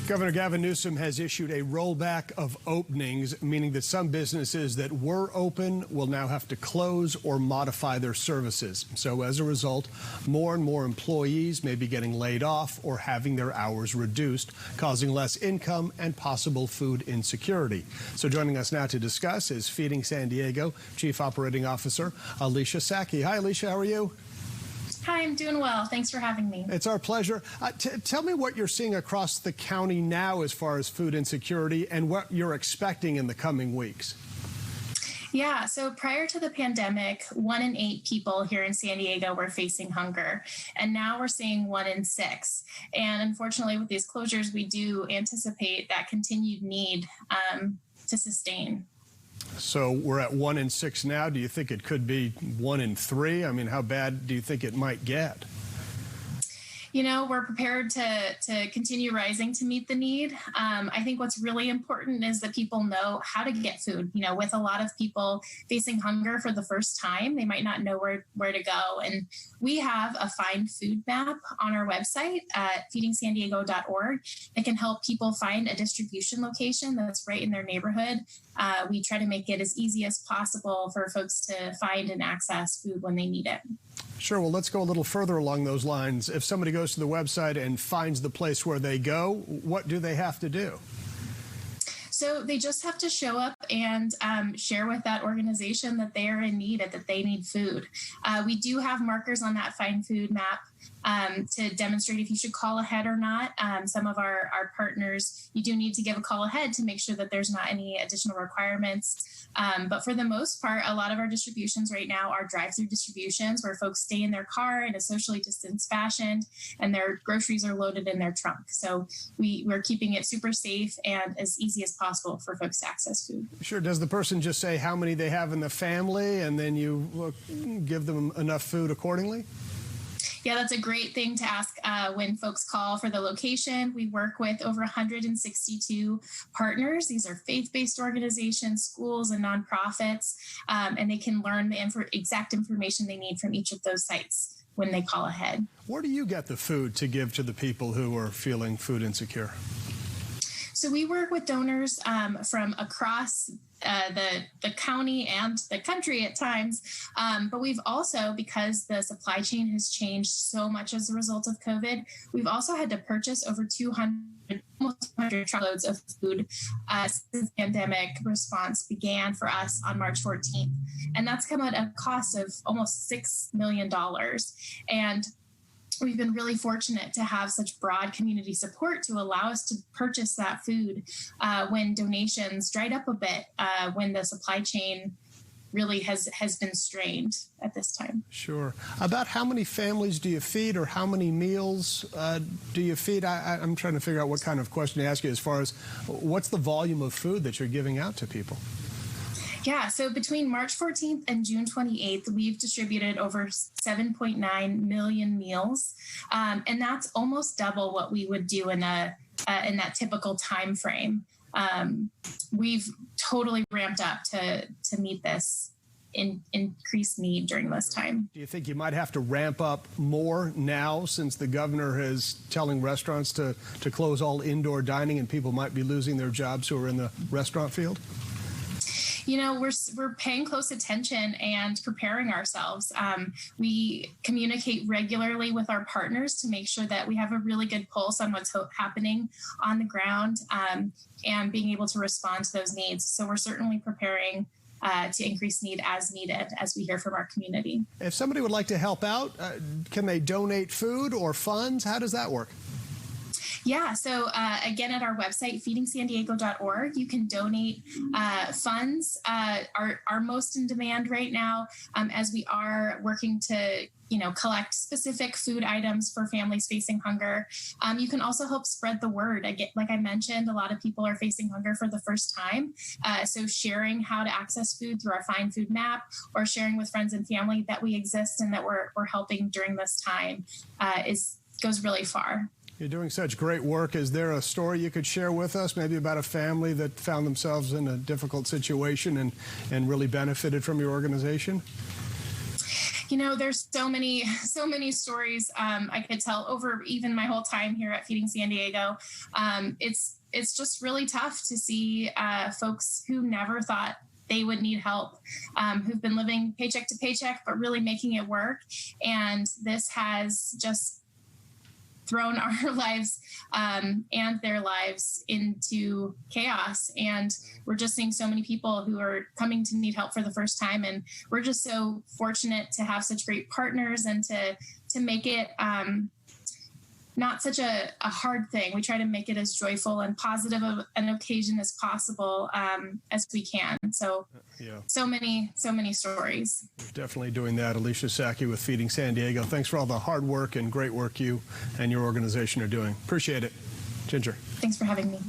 Governor Gavin Newsom has issued a rollback of openings, meaning that some businesses that were open will now have to close or modify their services. So as a result, more and more employees may be getting laid off or having their hours reduced, causing less income and possible food insecurity. So joining us now to discuss is Feeding San Diego Chief Operating Officer Alicia Saake. Hi, Alicia. How are you? Hi, I'm doing well. Thanks for having me. It's our pleasure. Tell me what you're seeing across the county now as far as food insecurity and what you're expecting in the coming weeks. Yeah, so prior to the pandemic, 1 in 8 people here in San Diego were facing hunger, and now we're seeing 1 in 6. And unfortunately, with these closures, we do anticipate that continued need to sustain. So we're at 1 in 6 now. Do you think it could be 1 in 3? I mean, how bad do you think it might get? You know, we're prepared to continue rising to meet the need. I think what's really important is that people know how to get food. You know, with a lot of people facing hunger for the first time, they might not know where to go. And we have a find food map on our website at feedingsandiego.org that can help people find a distribution location that's right in their neighborhood. We try to make it as easy as possible for folks to find and access food when they need it. Sure. Well, let's go a little further along those lines. If somebody goes to the website and finds the place where they go, what do they have to do? So they just have to show up and share with that organization that they are in need and that they need food. We do have markers on that Find Food map to demonstrate if you should call ahead or not. Some of our partners, you do need to give a call ahead to make sure that there's not any additional requirements. But for the most part, a lot of our distributions right now are drive-through distributions where folks stay in their car in a socially distanced fashion and their groceries are loaded in their trunk. So we're keeping it super safe and as easy as possible for folks to access food. Sure. Does the person just say how many they have in the family and then you give them enough food accordingly? Yeah, that's a great thing to ask when folks call for the location. We work with over 162 partners. These are faith-based organizations, schools, and nonprofits, and they can learn the exact information they need from each of those sites when they call ahead. Where do you get the food to give to the people who are feeling food insecure? So we work with donors from across the county and the country at times. But we've also, because the supply chain has changed so much as a result of COVID, we've also had to purchase over almost 200 truckloads of food since the pandemic response began for us on March 14th. And that's come at a cost of almost $6 million. And we've been really fortunate to have such broad community support to allow us to purchase that food when donations dried up a bit, when the supply chain really has been strained at this time. Sure. About how many families do you feed or how many meals do you feed? I'm trying to figure out what kind of question to ask you as far as what's the volume of food that you're giving out to people? Yeah, so between March 14th and June 28th, we've distributed over 7.9 million meals, and that's almost double what we would do in that typical time frame. We've totally ramped up to meet this increased need during this time. Do you think you might have to ramp up more now since the governor is telling restaurants to close all indoor dining and people might be losing their jobs who are in the restaurant field? You know, we're paying close attention and preparing ourselves. We communicate regularly with our partners to make sure that we have a really good pulse on what's happening on the ground and being able to respond to those needs. So we're certainly preparing to increase need as needed as we hear from our community. If somebody would like to help out, can they donate food or funds? How does that work? Yeah, so again, at our website, feedingsandiego.org, you can donate funds. Are most in demand right now as we are working to collect specific food items for families facing hunger. You can also help spread the word. Like I mentioned, a lot of people are facing hunger for the first time. So sharing how to access food through our Find Food map or sharing with friends and family that we exist and that we're helping during this time goes really far. You're doing such great work. Is there a story you could share with us, maybe about a family that found themselves in a difficult situation and really benefited from your organization? You know, there's so many stories I could tell over even my whole time here at Feeding San Diego. It's just really tough to see folks who never thought they would need help, who've been living paycheck to paycheck, but really making it work. And this has just thrown our lives and their lives into chaos. And we're just seeing so many people who are coming to need help for the first time. And we're just so fortunate to have such great partners and to make it not such a hard thing. We try to make it as joyful and positive of an occasion as possible as we can. So, so many stories. You're definitely doing that. Alicia Saake with Feeding San Diego. Thanks for all the hard work and great work you and your organization are doing. Appreciate it. Ginger. Thanks for having me.